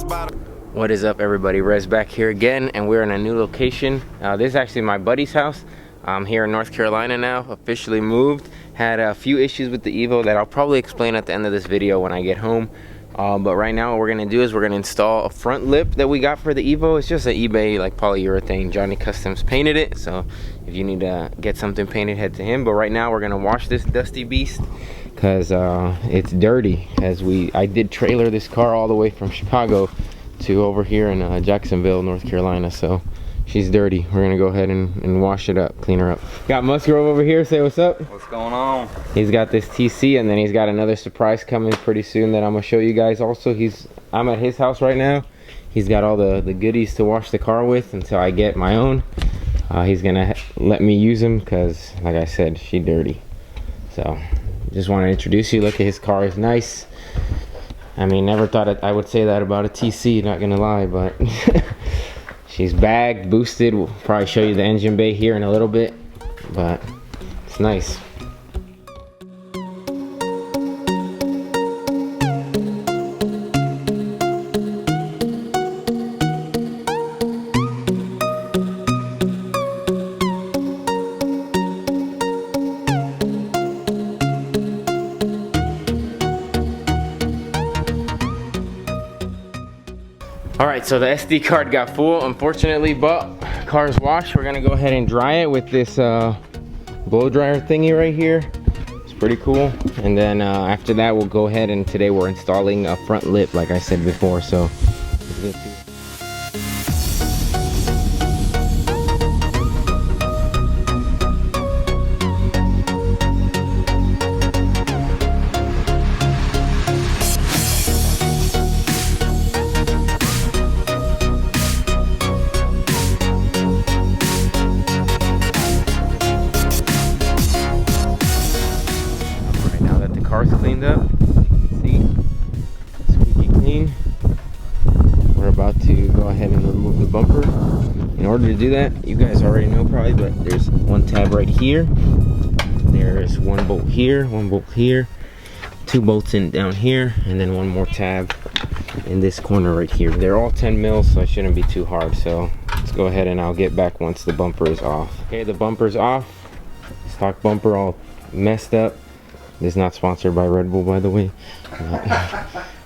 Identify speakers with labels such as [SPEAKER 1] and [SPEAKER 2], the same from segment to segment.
[SPEAKER 1] What is up, everybody? Rez back here again, and we're in a new location. This is actually my buddy's house. I'm here in North Carolina now, officially moved. Had a few issues with the Evo that I'll probably explain at the end of this video when I get home. But right now what we're gonna do is we're gonna install a front lip that we got for the Evo. It's just an eBay like polyurethane. Johnny Customs painted it, so if you need to get something painted, head to him. But right now we're gonna wash this dusty beast because it's dirty. I did trailer this car all the way from Chicago to over here in Jacksonville, North Carolina, so she's dirty. We're gonna go ahead and wash it up, clean her up. Got Musgrove over here. Say what's up.
[SPEAKER 2] What's going on?
[SPEAKER 1] He's got this TC, and then he's got another surprise coming pretty soon that I'm gonna show you guys. Also, I'm at his house right now. He's got all the goodies to wash the car with until I get my own. He's gonna let me use them because, like I said, she's dirty. So just want to introduce you. Look at his car. It's nice. I mean, never thought I would say that about a TC, not gonna lie, but she's bagged, boosted. We'll probably show you the engine bay here in a little bit, but it's nice. Alright, so the SD card got full, unfortunately, but car's washed. We're gonna go ahead and dry it with this blow dryer thingy right here. It's pretty cool. And then after that, we'll go ahead and today we're installing a front lip, like I said before. So let's get to it. Car's cleaned up, you can see, squeaky clean. We're about to go ahead and remove the bumper. In order to do that, you guys already know probably, but there's one tab right here. There's one bolt here, one bolt here, two bolts in down here, and then one more tab in this corner right here. They're all 10 mils, so it shouldn't be too hard. So let's go ahead and I'll get back once the bumper is off. Okay, the bumper's off. Stock bumper all messed up. This is not sponsored by Red Bull, by the way.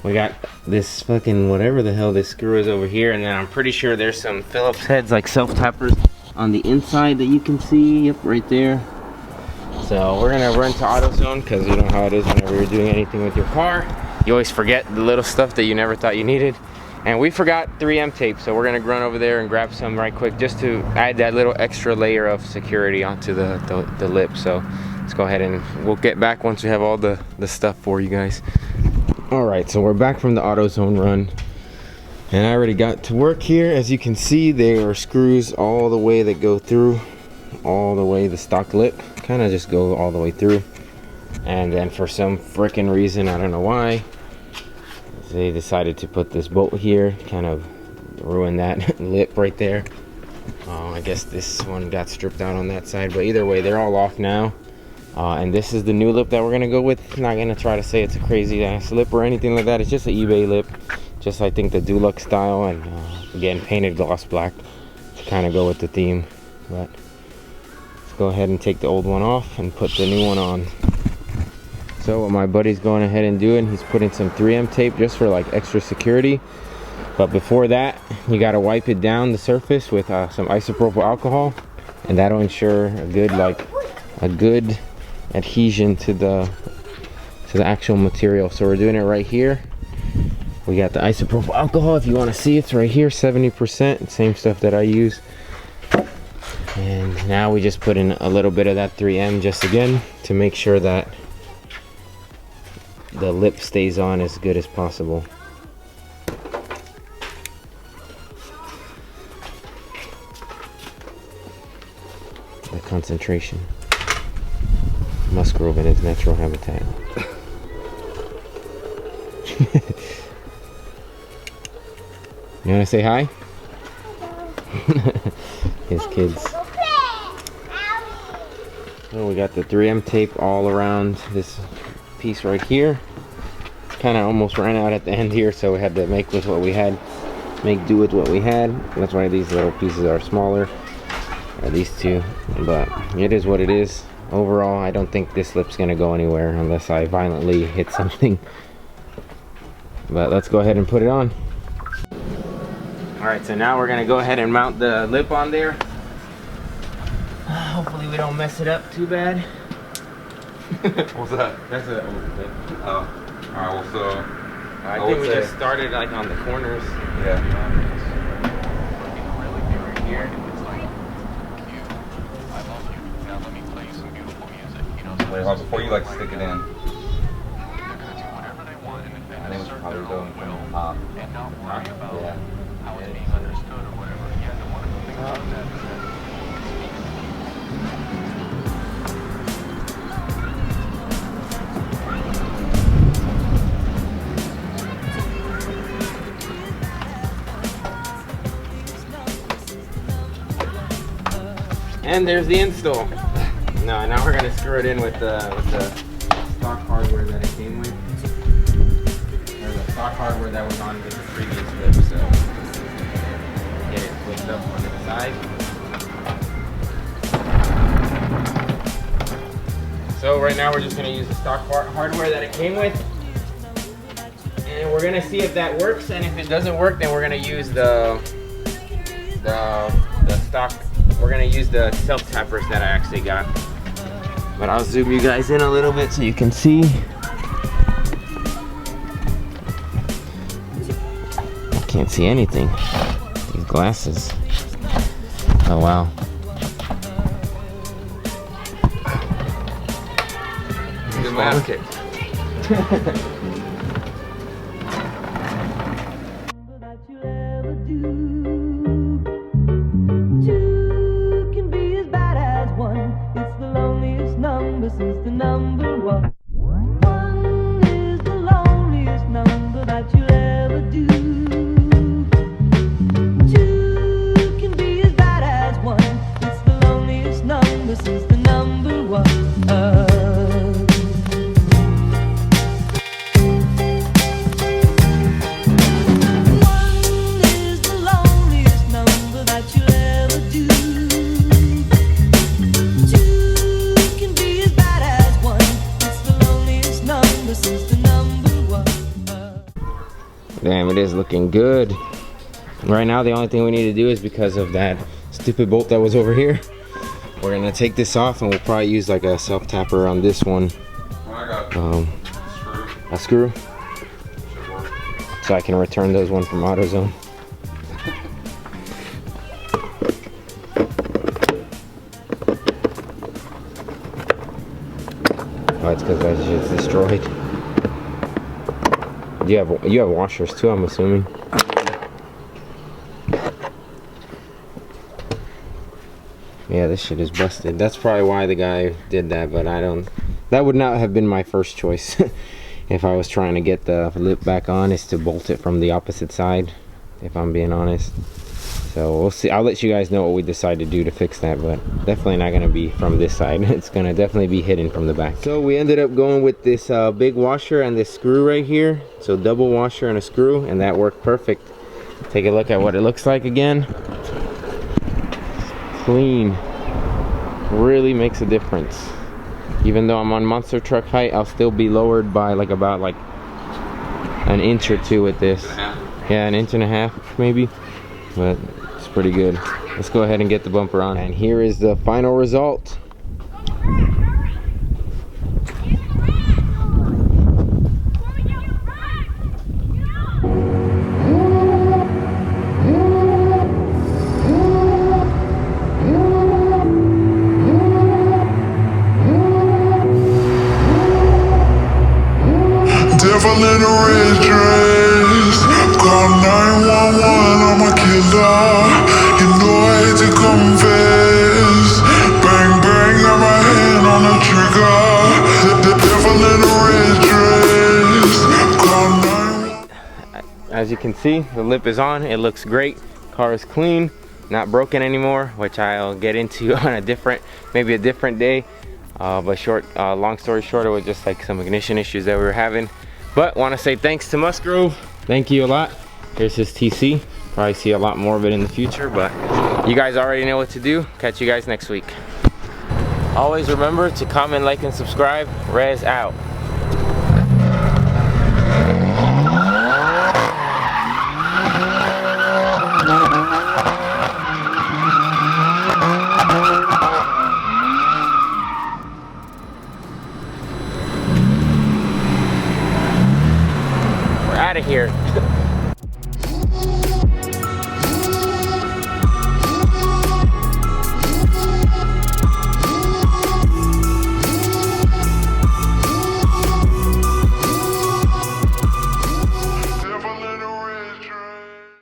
[SPEAKER 1] We got this fucking whatever the hell this screw is over here, and then I'm pretty sure there's some Phillips heads, like self-tappers on the inside that you can see. Yep, right there. So we're gonna run to AutoZone because you know how it is whenever you're doing anything with your car. You always forget the little stuff that you never thought you needed. And we forgot 3M tape, so we're gonna run over there and grab some right quick just to add that little extra layer of security onto the lip. So let's go ahead and we'll get back once we have all the stuff for you guys. All right, so we're back from the AutoZone run, and I already got to work here. As you can see, there are screws all the way that go through, all the way the stock lip, kind of just go all the way through. And then for some freaking reason, I don't know why, they decided to put this bolt here, kind of ruin that lip right there. I guess this one got stripped out on that side, but either way, they're all off now. And this is the new lip that we're gonna go with. Not gonna try to say it's a crazy ass lip or anything like that. It's just an eBay lip, just I think the Dulux style, and again painted gloss black to kind of go with the theme. But let's go ahead and take the old one off and put the new one on. So what my buddy's going ahead and doing, he's putting some 3M tape just for like extra security. But before that, you got to wipe it down the surface with some isopropyl alcohol, and that'll ensure a good adhesion to the actual material. So we're doing it right here. We got the isopropyl alcohol. If you want to see, it's right here, 70%, same stuff that I use. And now we just put in a little bit of that 3M just again to make sure that the lip stays on as good as possible. The concentration. Musgrove in its natural habitat. You want to say hi? His kids. So we got the 3M tape all around this piece right here. kind of almost ran out at the end here, so we had to make with what we had, make do with what we had. That's why these little pieces are smaller, or these two, but it is what it is. Overall, I don't think this lip's gonna go anywhere unless I violently hit something. But let's go ahead and put it on. All right, so now we're gonna go ahead and mount the lip on there. Hopefully we don't mess it up too bad.
[SPEAKER 2] What's that?
[SPEAKER 1] That's an old lip.
[SPEAKER 2] Oh, alright, well, so
[SPEAKER 1] I think we just started like on the corners.
[SPEAKER 2] Yeah.
[SPEAKER 1] Here.
[SPEAKER 2] Wait, hold on, before you like stick it in, I think we should probably go from the top. Yeah.
[SPEAKER 1] And there's the install. Now we're gonna screw it in with the stock hardware that it came with, or the stock hardware that was on with the previous lip. So get it flipped up onto the side. So right now we're just gonna use the stock hardware that it came with, and we're gonna see if that works. And if it doesn't work, then we're gonna use the stock. We're gonna use the self tappers that I actually got. But I'll zoom you guys in a little bit so you can see. I can't see anything. These glasses. Oh wow.
[SPEAKER 2] Good man. Okay.
[SPEAKER 3] Since the number one is the loneliest number that you'll ever do. Two can be as bad as one. It's the loneliest number since the number one. One is the loneliest number that you'll ever do.
[SPEAKER 1] Damn, it is looking good. Right now, the only thing we need to do is because of that stupid bolt that was over here, we're gonna take this off and we'll probably use like a self tapper on this one. A screw. So I can return those one from AutoZone. Oh, it's because that shit's destroyed. You have washers too, I'm assuming. Yeah, this shit is busted. That's probably why the guy did that, but that would not have been my first choice. If I was trying to get the lip back on, is to bolt it from the opposite side, if I'm being honest. So we'll see. I'll let you guys know what we decide to do to fix that, but definitely not gonna be from this side. It's gonna definitely be hidden from the back. So we ended up going with this big washer and this screw right here. So double washer and a screw, and that worked perfect. Take a look at what it looks like again. Clean. Really makes a difference. Even though I'm on monster truck height, I'll still be lowered by about an inch or two with this. Yeah, an inch and a half maybe, but it's pretty good. Let's go ahead and get the bumper on. And here is the final result.
[SPEAKER 4] Devil in a red dress, call 911, I'm a killer. You know I hate to confess. Bang bang, got my hand on the trigger. The devil in a red dress, call 911.
[SPEAKER 1] As you can see, the lip is on. It looks great. Car is clean, not broken anymore, which I'll get into on maybe a different day. But long story short, it was just like some ignition issues that we were having. But want to say thanks to Musgrove. Thank you a lot. Here's his TC. Probably see a lot more of it in the future, but you guys already know what to do. Catch you guys next week. Always remember to comment, like, and subscribe. Rez out.